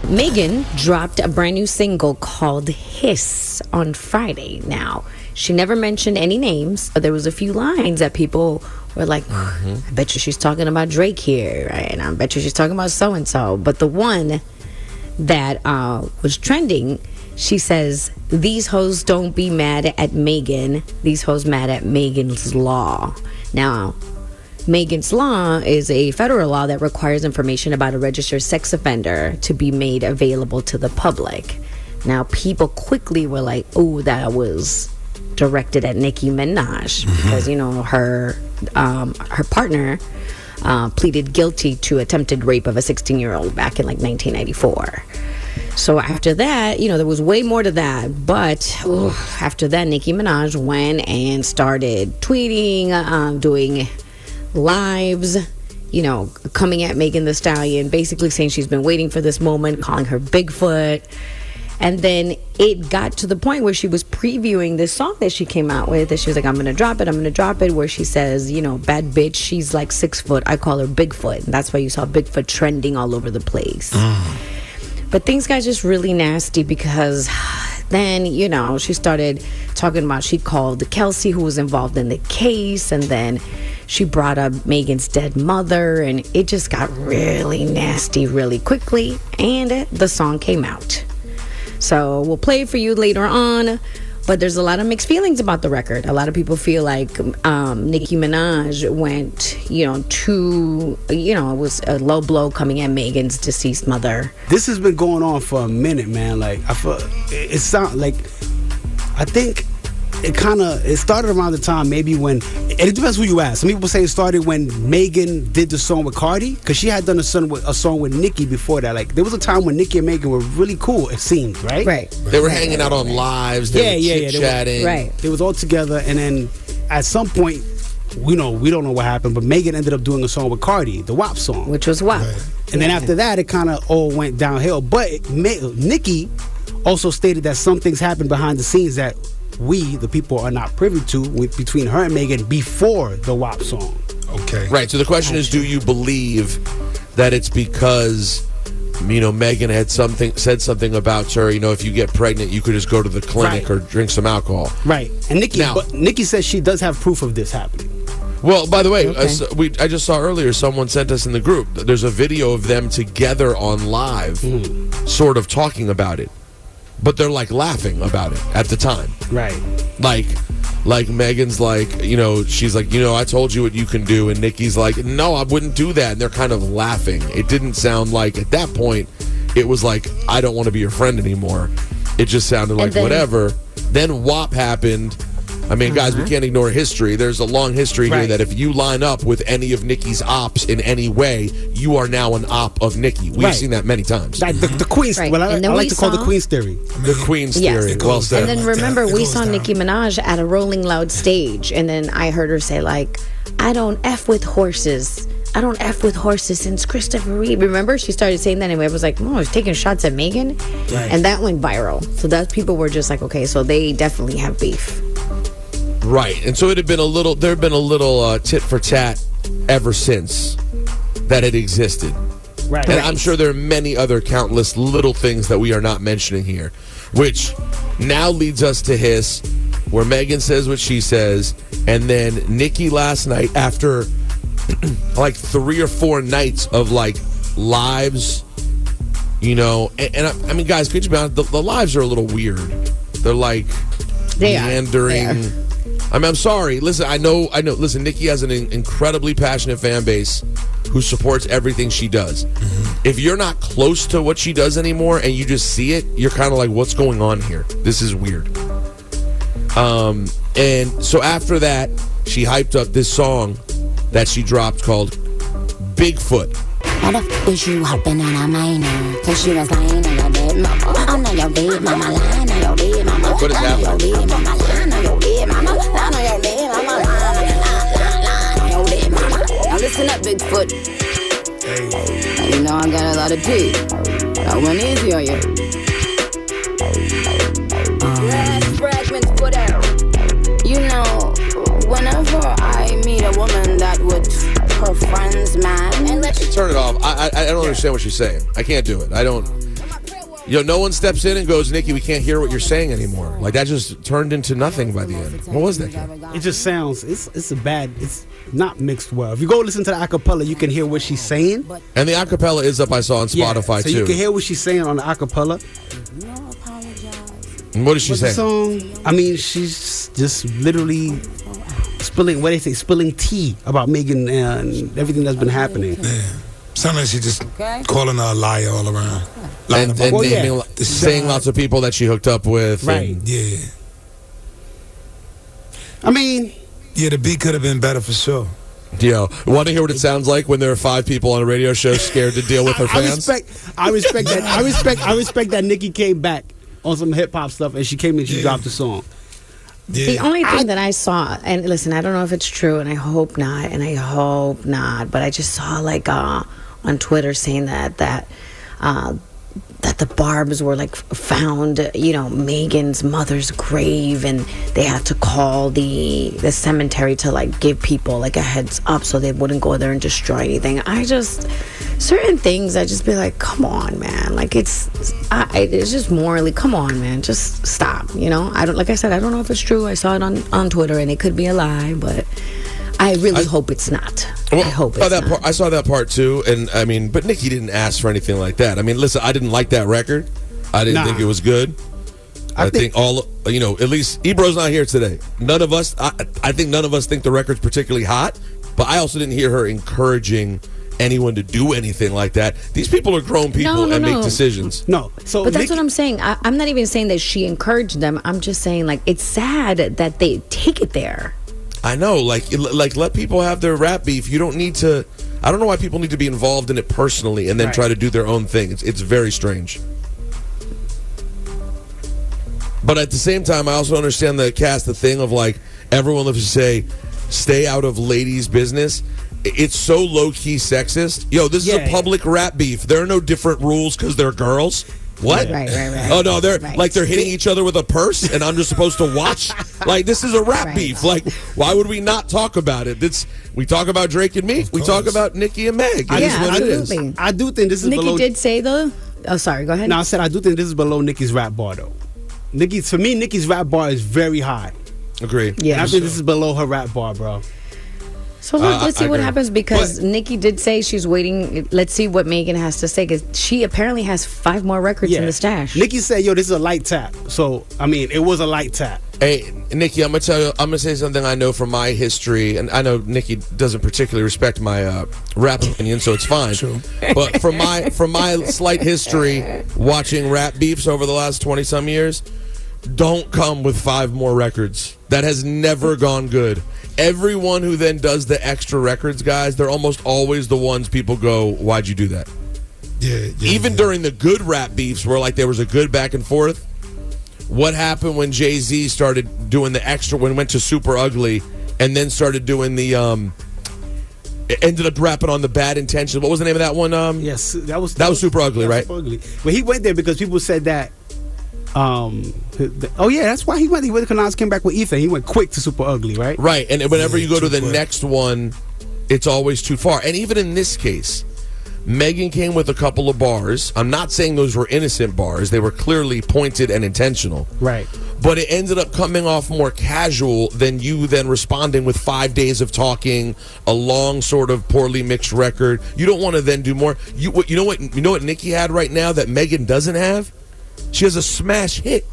Megan dropped a brand new single called Hiss on Friday. Now, she never mentioned any names, but there was a few lines that people were like, I bet you she's talking about Drake here, right? And I bet you she's talking about so-and-so. But the one that was trending, she says, these hoes don't be mad at Megan. These hoes mad at Megan's Law. Now, Megan's Law is a federal law that requires information about a registered sex offender to be made available to the public. Now, people quickly were like, oh, that was directed at Nicki Minaj because, you know, her partner pleaded guilty to attempted rape of a 16-year-old back in like 1994. So after that, you know, there was way more to that. But after that, Nicki Minaj went and started tweeting, doing lives, you know, coming at Megan Thee Stallion, basically saying she's been waiting for this moment, calling her Bigfoot. And then it got to the point where she was previewing this song that she came out with, and she was like, I'm gonna drop it, where she says, you know, bad bitch, she's like 6 foot, I call her Bigfoot. And that's why you saw Bigfoot trending all over the place. But things got just really nasty because then, you know, she started talking about, she called Kelsey, who was involved in the case, and then she brought up Megan's dead mother, and it just got really nasty really quickly, and the song came out. So we'll play it for you later on, but there's a lot of mixed feelings about the record. A lot of people feel like Nicki Minaj went, you know, too, you know, it was a low blow coming at Megan's deceased mother. This has been going on for a minute, man. Like, I feel it sounds like, I think it started around the time maybe when, and it depends who you ask. Some people say it started when Megan did the song with Cardi, because she had done a song with Nicki before that. Like, there was a time when Nicki and Megan were really cool, it seemed, right? Right. They were hanging out on lives. They were chit-chatting. Right. They was all together, and then at some point, we don't know what happened, but Megan ended up doing a song with Cardi, the WAP song. Which was WAP. Right. And then after that, it kind of all went downhill. But Nicki also stated that some things happened behind the scenes that we, the people, are not privy to between her and Megan before the WAP song. Okay. Right. So the question is, do you believe that it's because, you know, Megan had said something about her, you know, if you get pregnant, you could just go to the clinic or drink some alcohol. Right. And Nicki says she does have proof of this happening. Well, by the way, I just saw earlier someone sent us in the group, there's a video of them together on live sort of talking about it. But they're like laughing about it at the time. Right. Like Megan's like, you know, she's like, you know, I told you what you can do. And Nicki's like, no, I wouldn't do that. And they're kind of laughing. It didn't sound like, at that point, it was like, I don't want to be your friend anymore. It just sounded like whatever. Then WAP happened. I mean, guys, we can't ignore history. There's a long history here that if you line up with any of Nicki's ops in any way, you are now an op of Nicki. We've seen that many times. The Queen's, what I like to call the Queen's theory. The Queen's theory. Well said. And then remember, we saw Nicki Minaj at a Rolling Loud stage, and then I heard her say, like, I don't F with horses. I don't F with horses since Christopher Reeve. Remember, she started saying that, and it was like, oh, I was taking shots at Megan. Right. And that went viral. So that people were just like, okay, so they definitely have beef. Right, and so there had been a little tit for tat ever since that it existed. Right. And I'm sure there are many other countless little things that we are not mentioning here, which now leads us to Hiss, where Megan says what she says, and then Nicki last night, after like 3 or 4 nights of like lives, you know, and I mean, guys, could you be honest, the lives are a little weird. They're like meandering. I mean, I'm sorry. Listen, I know. Listen, Nicki has an incredibly passionate fan base who supports everything she does. If you're not close to what she does anymore and you just see it, you're kind of like, what's going on here? This is weird. And so after that, she hyped up this song that she dropped called Bigfoot. Why the f*** is you hopping on a minor? Cause you was lying on your dead mama. I'm not your dead mama, lying on your dead mama. What is happening? Lying on your dead mama, lying on your dead mama. Lying on your dead mama, lying on your dead mama. Now listen up, Bigfoot. Hey. You know I got a lot of pee. I went easy on you. Last fragments put out. You know, whenever I meet a woman that would her friend's man and let you turn it off. I don't understand what she's saying. I can't do it. I don't. No one steps in and goes, Nicki, we can't hear what you're saying anymore. Like, that just turned into nothing by the end. What was that? It just sounds, it's not mixed well. If you go listen to the acapella, you can hear what she's saying. And the acapella is up, I saw on Spotify, so too. You can hear what she's saying on the acapella. And what does she say? The song, I mean, she's just literally spilling tea about Megan and everything that's been happening. Yeah. Sounds like she's just calling her a liar all around. And saying lots of people that she hooked up with. Right. Yeah. I mean, yeah, the beat could have been better for sure. Yo, want to hear what it sounds like when there are 5 people on a radio show scared to deal with her fans? I respect that Nicki came back on some hip hop stuff and she came and she dropped the song. Yeah. The only thing that I saw, and listen, I don't know if it's true, and I hope not, but I just saw like on Twitter saying that the barbs were like found, Megan's mother's grave, and they had to call the cemetery to like give people like a heads up so they wouldn't go there and destroy anything. Certain things I just be like, come on, man, like it's just morally, come on, man, just stop. I don't know if it's true. I saw it on Twitter, and it could be a lie, but I really hope it's not. I hope it's not. I saw that part too, and I mean, but Nicki didn't ask for anything like that. I mean, listen, I didn't like that record. I didn't think it was good. I think at least Ebro's not here today. None of us, I think none of us think the record's particularly hot, but I also didn't hear her encouraging anyone to do anything like that. These people are grown people and make decisions. No. But that's what I'm saying. I'm not even saying that she encouraged them. I'm just saying, like, it's sad that they take it there. I know, like let people have their rap beef. You don't need to. I don't know why people need to be involved in it personally and then try to do their own thing. It's very strange. But at the same time, I also understand the thing of like everyone loves to say, stay out of ladies' business. It's so low-key sexist. This is a public rap beef. There are no different rules because they're girls. What? Right. Oh no, they're hitting each other with a purse, and I'm just supposed to watch. Like, this is a rap beef. Like, why would we not talk about it? We talk about Drake and me. We talk about Nicki and Meg. Absolutely. I do think this is Nicki below. did say though. Oh, sorry. Go ahead. No, I said I do think this is below Nicki's rap bar though. For me, Nicki's rap bar is very high. Agree. Yeah, and I think this is below her rap bar, bro. So let's see what happens, because Nicki did say she's waiting. Let's see what Megan has to say, because she apparently has 5 more records in the stash. Nicki said, this is a light tap. So, I mean, it was a light tap. Hey, Nicki, I'm going to say something I know from my history, and I know Nicki doesn't particularly respect my rap opinion, so it's fine. True. But from my slight history watching rap beefs over the last 20-some years, don't come with 5 more records. That has never gone good. Everyone who then does the extra records, guys, they're almost always the ones people go, why'd you do that? Yeah. Even during the good rap beefs where like there was a good back and forth, what happened when Jay-Z started doing the extra, when it went to Super Ugly, and then started doing the ended up rapping on the Bad Intentions. What was the name of that one? Yes, that was Super Ugly, right? Super Ugly. But he went there because people said that. That's why he went. He went because Nas came back with Ethan. He went quick to Super Ugly, right? Right, and whenever you go to the next one, it's always too far. And even in this case, Megan came with a couple of bars. I'm not saying those were innocent bars. They were clearly pointed and intentional. Right. But it ended up coming off more casual than you then responding with 5 days of talking, a long sort of poorly mixed record. You don't want to then do more. You know what Nicki had right now that Megan doesn't have? She has a smash hit.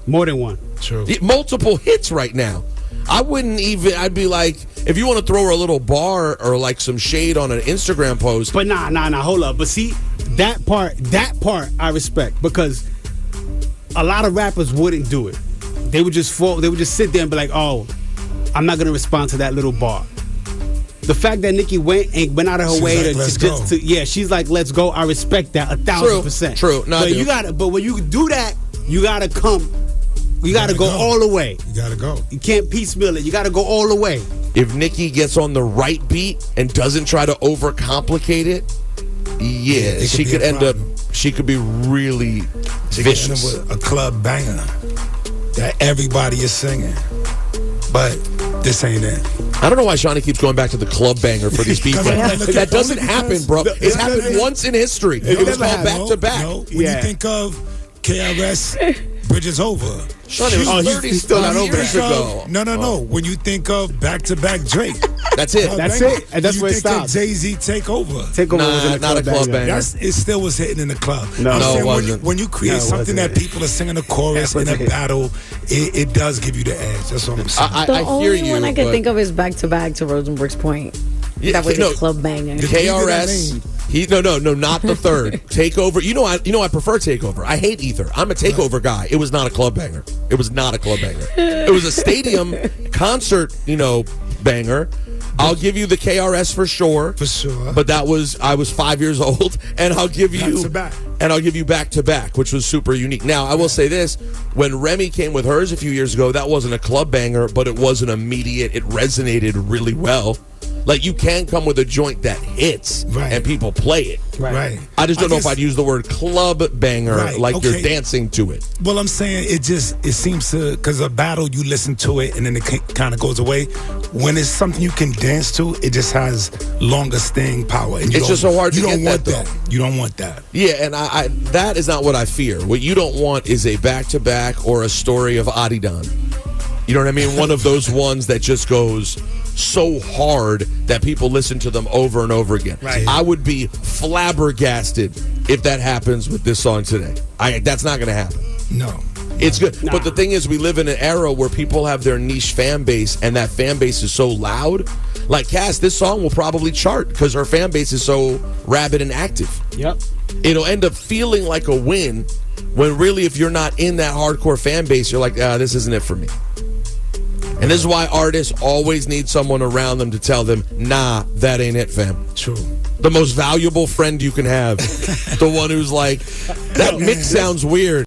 More than one. True. Multiple hits right now. I'd be like, if you want to throw her a little bar or like some shade on an Instagram post. But nah, hold up. But see, that part I respect, because a lot of rappers wouldn't do it. They would just sit there and be like, oh, I'm not going to respond to that little bar. The fact that Nicki went out of her way she's like, let's go. I respect that 1,000%. True. No, but when you do that, you gotta come. You gotta go all the way. You gotta go. You can't piecemeal it. You gotta go all the way. If Nicki gets on the right beat and doesn't try to overcomplicate it, she could end up. She could be really vicious. Could end up with a club banger that everybody is singing, but this ain't it. I don't know why Shawnee keeps going back to the club banger for these people. That doesn't happen, bro. It's happened once in history. It was called back to back. When you think of KRS, Bridge is Over. Shawnee was 30 still not over years ago. No. When you think of back to back Drake. That's it. That's it. And that's where it stops. Jay-Z Take Over. Was not a club banger. It still was hitting in the club. No, it wasn't. When you create something that people are singing a chorus in a battle, it does give you the edge. That's what I'm saying. I The hear only you. one I could think of is Back to Back to Rosenberg's Point. Yeah, That was a club banger. KRS. No, not the third. Takeover. You know, I prefer Takeover. I hate Ether. I'm a Takeover guy. It was not a club banger. It was not a club banger. It was a stadium concert, banger. I'll give you the KRS for sure. For sure. But I was 5 years old, and I'll give you back to back, which was super unique. Now, I will say this: when Remy came with hers a few years ago, that wasn't a club banger, but it was an immediate. It resonated really well. Like, you can come with a joint that hits and people play it. Right. I just don't know if I'd use the word club banger you're dancing to it. Well, I'm saying it seems to, because a battle, you listen to it and then it kind of goes away. When it's something you can dance to, it just has longer staying power. And it's just so hard to get want that. You don't want that. Yeah, and I that is not what I fear. What you don't want is a back-to-back or a story of Adidon. You know what I mean? One of those ones that just goes so hard that people listen to them over and over again. Right. I would be flabbergasted if that happens with this song today. That's not going to happen. No. It's good. But the thing is, we live in an era where people have their niche fan base, and that fan base is so loud. Like Cass, this song will probably chart because her fan base is so rabid and active. Yep. It'll end up feeling like a win when really, if you're not in that hardcore fan base, you're like, this isn't it for me. And this is why artists always need someone around them to tell them, nah, that ain't it, fam. True. The most valuable friend you can have. The one who's like, that mix sounds weird.